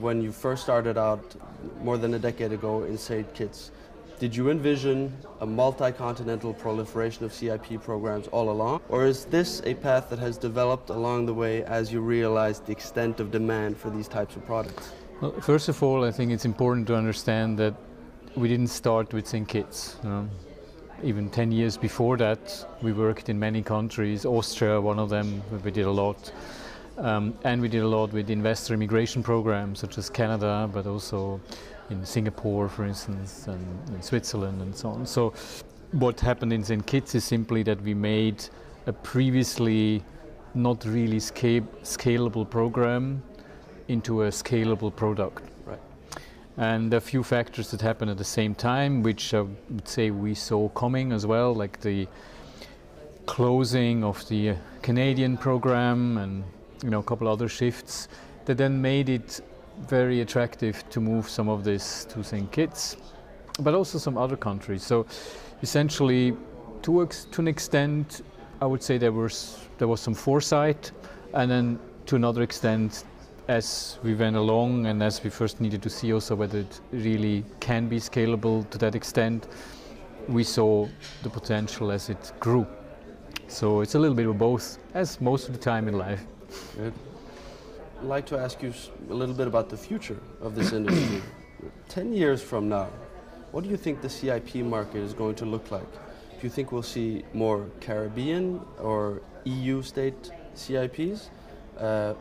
When you first started out more than a decade ago in St Kitts, did you envision a multi-continental proliferation of CIP programs all along? Or is this a path that has developed along the way as you realized the extent of demand for these types of products? Well, first of all, I think it's important to understand that we didn't start with St Kitts. Even 10 years before that, we worked in many countries, Austria, one of them, where we did a lot. And we did a lot with investor immigration programs such as Canada, but also in Singapore, for instance, and in Switzerland and so on. So what happened in St Kitts is simply that we made a previously not really scalable program into a scalable product. Right. And a few factors that happened at the same time, which I would say we saw coming as well, like the closing of the Canadian program and a couple other shifts that then made it very attractive to move some of this to St Kitts, but also some other countries. So essentially, to an extent, I would say there was some foresight, and then to another extent, as we went along and as we first needed to see also whether it really can be scalable to that extent, we saw the potential as it grew. So it's a little bit of both, as most of the time in life. Good. I'd like to ask you a little bit about the future of this industry. 10 years from now, what do you think the CIP market is going to look like? Do you think we'll see more Caribbean or EU state CIPs?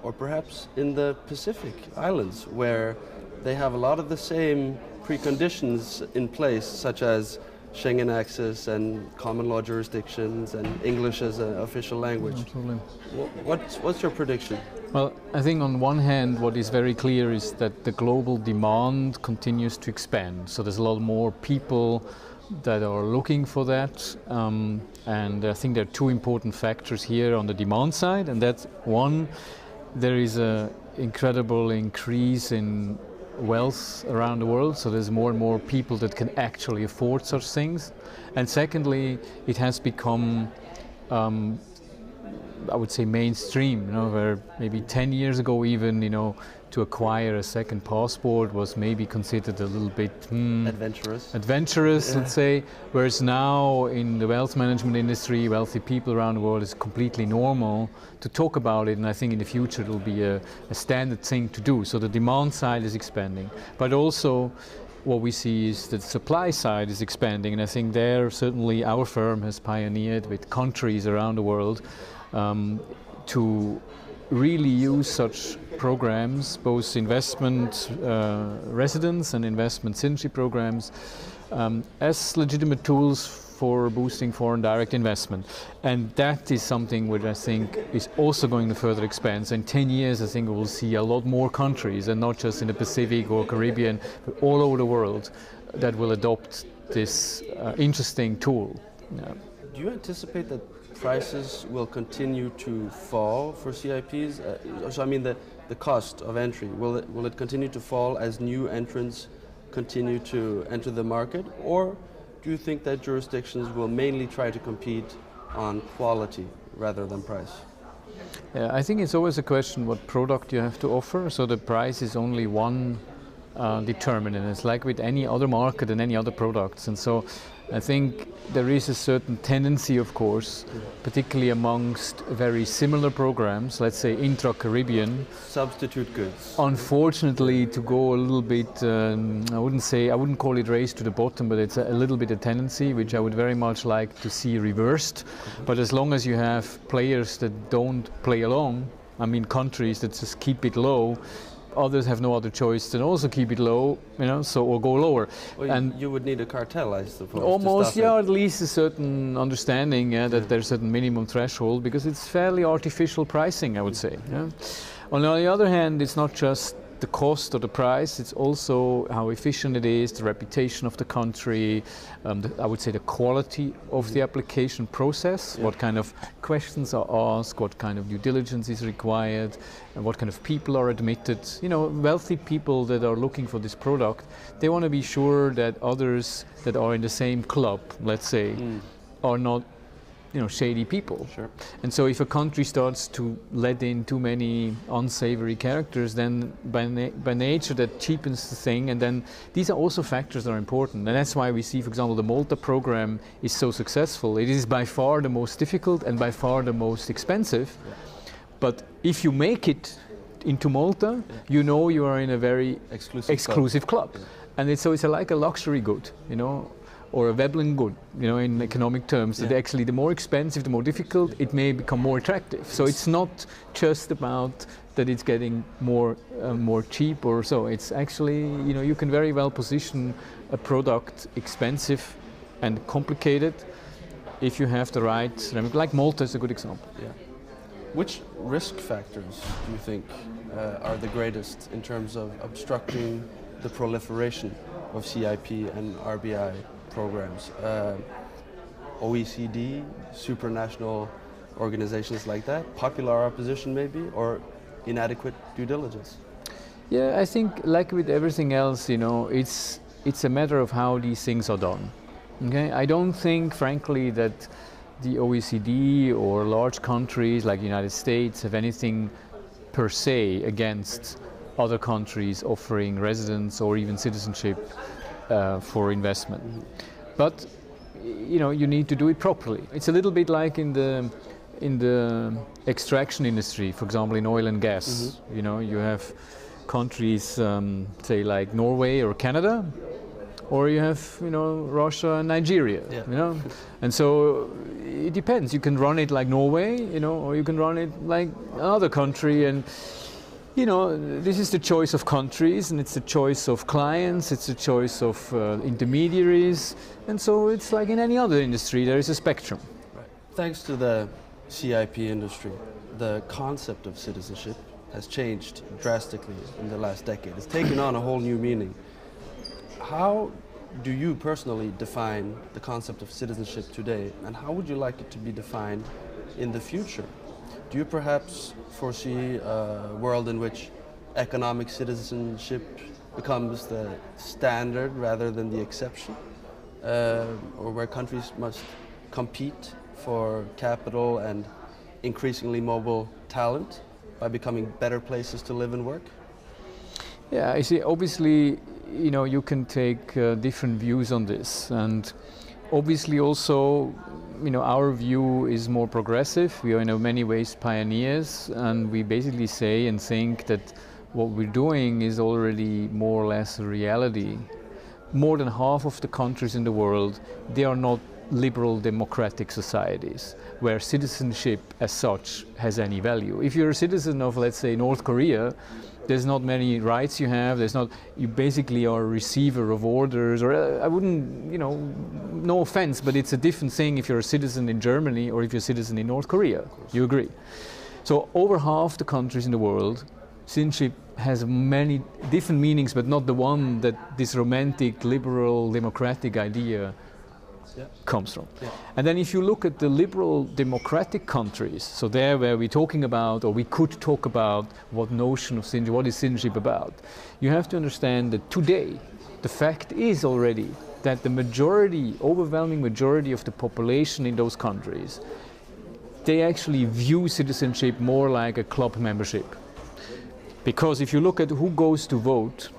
Or perhaps in the Pacific Islands, where they have a lot of the same preconditions in place, such as Schengen access and common law jurisdictions and English as an official language. Absolutely. What's your prediction? Well, I think on one hand what is very clear is that the global demand continues to expand. So there's a lot more people that are looking for that. And I think there are two important factors here on the demand side. And that's one, there is an incredible increase in wealth around the world, so there's more and more people that can actually afford such things. And secondly, it has become, I would say, mainstream, where maybe 10 years ago even, to acquire a second passport was maybe considered a little bit adventurous, yeah. Let's say, whereas now in the wealth management industry, wealthy people around the world, is completely normal to talk about it, and I think in the future it will be a standard thing to do. So the demand side is expanding, but also what we see is that the supply side is expanding, and I think there certainly our firm has pioneered with countries around the world to really use such programs, both investment residence and investment citizenship programs, as legitimate tools for boosting foreign direct investment. And that is something which I think is also going to further expand. So in 10 years, I think we will see a lot more countries, and not just in the Pacific or Caribbean, but all over the world, that will adopt this interesting tool. Yeah. Do you anticipate that prices will continue to fall for CIPs? So I mean the cost of entry, will it continue to fall as new entrants continue to enter the market? Or do you think that jurisdictions will mainly try to compete on quality rather than price? Yeah, I think it's always a question what product you have to offer. So the price is only one determinant. It's like with any other market and any other products. And so I think there is a certain tendency, of course, particularly amongst very similar programs, let's say intra-Caribbean. Substitute goods. Unfortunately, to go a little bit, I wouldn't call it race to the bottom, but it's a little bit a tendency, which I would very much like to see reversed. But as long as you have players that don't play along, I mean countries that just keep it low, others have no other choice than also keep it low, or go lower. Well, and you would need a cartel, I suppose. Almost, yeah, at least a certain understanding that there's a certain minimum threshold, because it's fairly artificial pricing, I would say. Yeah? On the other hand, it's not just the cost or the price, it's also how efficient it is, the reputation of the country, I would say the quality of the application process, what kind of questions are asked, what kind of due diligence is required, and what kind of people are admitted. You know, wealthy people that are looking for this product, they want to be sure that others that are in the same club, let's say, are not, you know, shady people. Sure. And so if a country starts to let in too many unsavory characters, then by nature that cheapens the thing. And then these are also factors that are important. And that's why we see, for example, the Malta program is so successful. It is by far the most difficult and by far the most expensive. Yeah. But if you make it into Malta, you know you are in a very exclusive club. Yeah. And it's like a luxury good, you know, or a Veblen good, you know, in economic terms, that actually the more expensive, the more difficult, it may become more attractive. So it's not just about that it's getting more cheap or so. It's actually, you know, you can very well position a product expensive and complicated if you have the right, like Malta is a good example. Yeah. Which risk factors do you think are the greatest in terms of obstructing the proliferation of CIP and RBI programs? OECD, supranational organizations like that, popular opposition maybe, or inadequate due diligence? Yeah, I think like with everything else, you know, it's a matter of how these things are done. Okay, I don't think, frankly, that the OECD or large countries like the United States have anything per se against other countries offering residence or even citizenship for investment. But you know, you need to do it properly. It's a little bit like in the extraction industry, for example, in oil and gas. You know, you have countries, say like Norway or Canada, or you have, you know, Russia and Nigeria. You know, and so it depends. You can run it like Norway, you know, or you can run it like another country. And you know, this is the choice of countries, and it's the choice of clients, it's the choice of intermediaries, and so it's like in any other industry, there is a spectrum. Right. Thanks to the CIP industry, the concept of citizenship has changed drastically in the last decade. It's taken on a whole new meaning. How do you personally define the concept of citizenship today, and how would you like it to be defined in the future? Do you perhaps foresee a world in which economic citizenship becomes the standard rather than the exception, or where countries must compete for capital and increasingly mobile talent by becoming better places to live and work? Yeah, I see. Obviously, you know, you can take different views on this, and obviously also, you know, our view is more progressive. We are in many ways pioneers, and we basically say and think that what we're doing is already more or less a reality. More than half of the countries in the world, they are not liberal democratic societies where citizenship as such has any value. If you're a citizen of, let's say, North Korea, there's not many rights you have. You basically are a receiver of orders, or I wouldn't, you know, no offense, but it's a different thing if you're a citizen in Germany or if you're a citizen in North Korea. You agree? So over half the countries in the world, citizenship has many different meanings, but not the one that this romantic, liberal, democratic idea comes from. And then if you look at the liberal democratic countries, so there where we're talking about, or we could talk about what notion of citizenship, what is citizenship about, you have to understand that today the fact is already that the majority, overwhelming majority of the population in those countries, they actually view citizenship more like a club membership. Because if you look at who goes to vote,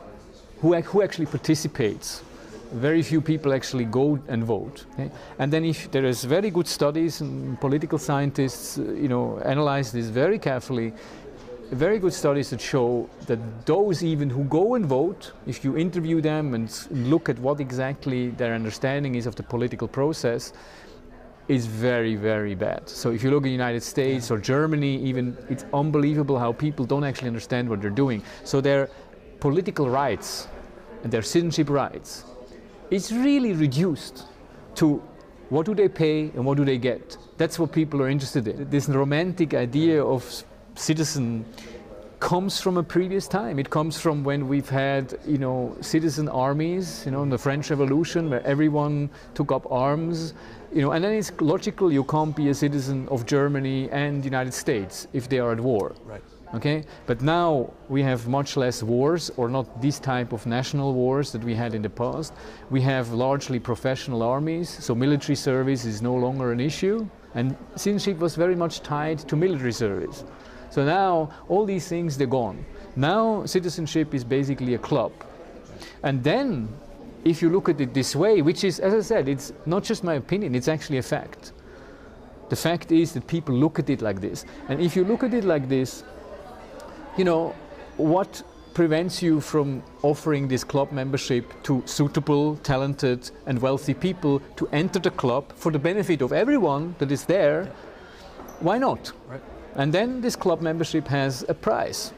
who actually participates, very few people actually go and vote. Okay? And then if there is very good studies, and political scientists, you know, analyze this very carefully, very good studies that show that those even who go and vote, if you interview them and look at what exactly their understanding is of the political process, is very, very bad. So if you look at the United States or Germany even, it's unbelievable how people don't actually understand what they're doing. So their political rights and their citizenship rights, it's really reduced to what do they pay and what do they get. That's what people are interested in. This romantic idea of citizen comes from a previous time. It comes from when we've had, citizen armies, in the French Revolution, where everyone took up arms, and then it's logical you can't be a citizen of Germany and the United States if they are at war. Right. Okay, but now we have much less wars, or not this type of national wars that we had in the past. We have largely professional armies, so military service is no longer an issue, and citizenship was very much tied to military service. So now all these things, they're gone. Now citizenship is basically a club. And then, if you look at it this way, which is, as I said, it's not just my opinion, it's actually a fact. The fact is that people look at it like this. And if you look at it like this, what prevents you from offering this club membership to suitable, talented and wealthy people to enter the club for the benefit of everyone that is there? Yeah. Why not? Right. And then this club membership has a price,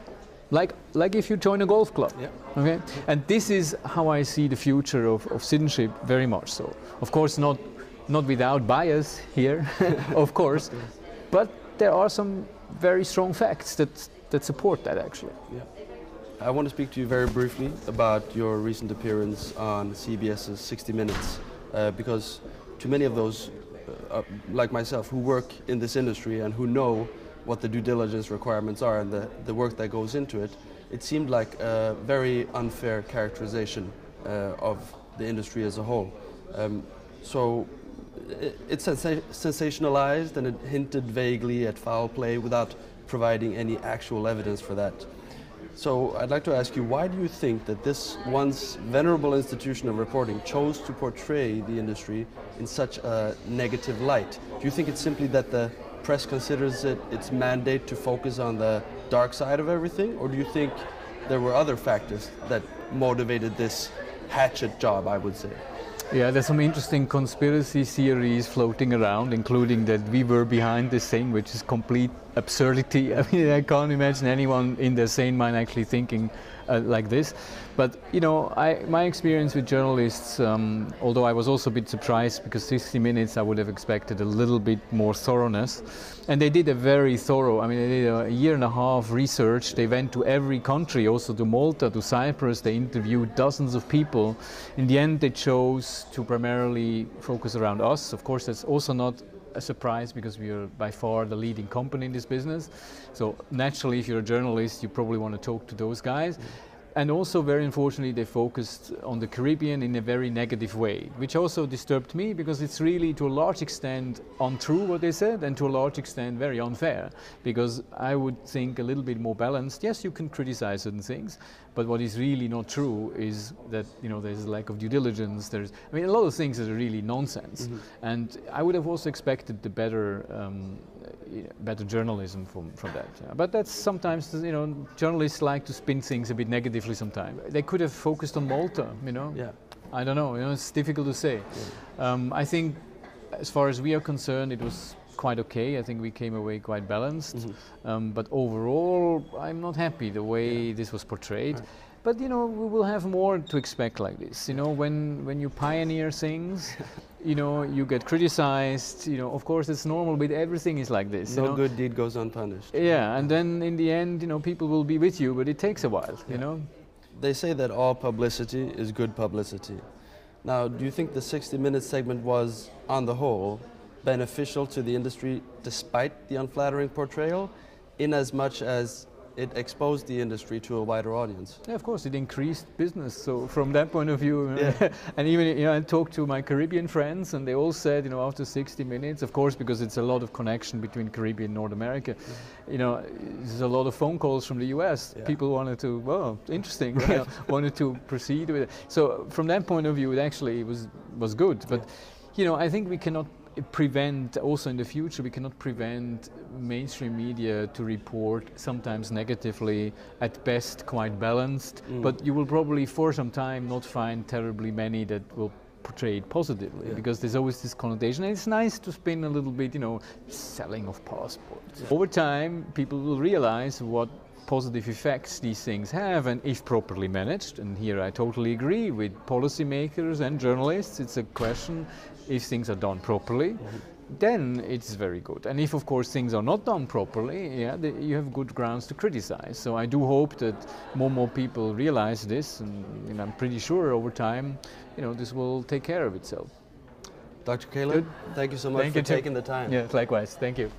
like if you join a golf club. Yeah. Okay? And this is how I see the future of citizenship, very much so. Of course, not without bias here, of course, but there are some very strong facts that support that, actually. Yeah. I want to speak to you very briefly about your recent appearance on CBS's 60 Minutes, because to many of those, like myself, who work in this industry and who know what the due diligence requirements are and the work that goes into it, it seemed like a very unfair characterization of the industry as a whole. So it's sensationalized, and it hinted vaguely at foul play without providing any actual evidence for that. So I'd like to ask you, why do you think that this once venerable institution of reporting chose to portray the industry in such a negative light? Do you think it's simply that the press considers it its mandate to focus on the dark side of everything, or do you think there were other factors that motivated this hatchet job, I would say? Yeah, there's some interesting conspiracy theories floating around, including that we were behind this thing, which is complete absurdity. I mean, I can't imagine anyone in their sane mind actually thinking like this. But, my experience with journalists, although I was also a bit surprised, because 60 Minutes I would have expected a little bit more thoroughness. And they did a very thorough, they did a year and a half research. They went to every country, also to Malta, to Cyprus. They interviewed dozens of people. In the end, they chose to primarily focus around us. Of course, that's also not a surprise, because we are by far the leading company in this business. So naturally, if you're a journalist, you probably want to talk to those guys. And also, very unfortunately, they focused on the Caribbean in a very negative way, which also disturbed me, because it's really, to a large extent, untrue what they said, and to a large extent very unfair, because I would think a little bit more balanced. Yes, you can criticize certain things, but what is really not true is that, there's a lack of due diligence. There's, a lot of things that are really nonsense. Mm-hmm. And I would have also expected the better journalism from that. Yeah. But that's sometimes, journalists like to spin things a bit negatively sometimes. They could have focused on Malta, Yeah. I don't know, it's difficult to say. Yeah. I think, as far as we are concerned, it was quite okay. I think we came away quite balanced. Mm-hmm. But overall, I'm not happy the way this was portrayed. Right. But we will have more to expect like this. When you pioneer things, you get criticized. Of course, it's normal, but everything is like this. No good deed goes unpunished. Yeah, and then in the end, people will be with you, but it takes a while. They say that all publicity is good publicity. Now, do you think the 60 Minutes segment was, on the whole, beneficial to the industry despite the unflattering portrayal, in as much as it exposed the industry to a wider audience? Yeah, of course, it increased business. So from that point of view, yeah. And even I talked to my Caribbean friends, and they all said, after 60 Minutes, of course, because it's a lot of connection between Caribbean and North America. Yeah. There's a lot of phone calls from the US. Yeah. People wanted to, interesting, right. Wanted to proceed with it. So from that point of view, it actually was good. But I think we cannot prevent, also in the future, we cannot prevent mainstream media to report sometimes negatively, at best quite balanced, but you will probably for some time not find terribly many that will portray it positively, because there's always this connotation, and it's nice to spin a little bit, selling of passports. Yeah. Over time, people will realize what positive effects these things have, and if properly managed, and here I totally agree with policymakers and journalists, it's a question, if things are done properly, then it's very good. And if, of course, things are not done properly, yeah, you have good grounds to criticize. So I do hope that more people realize this, and I'm pretty sure over time, this will take care of itself. Dr. Kälin, thank you so much for taking the time. Yeah, likewise. Thank you.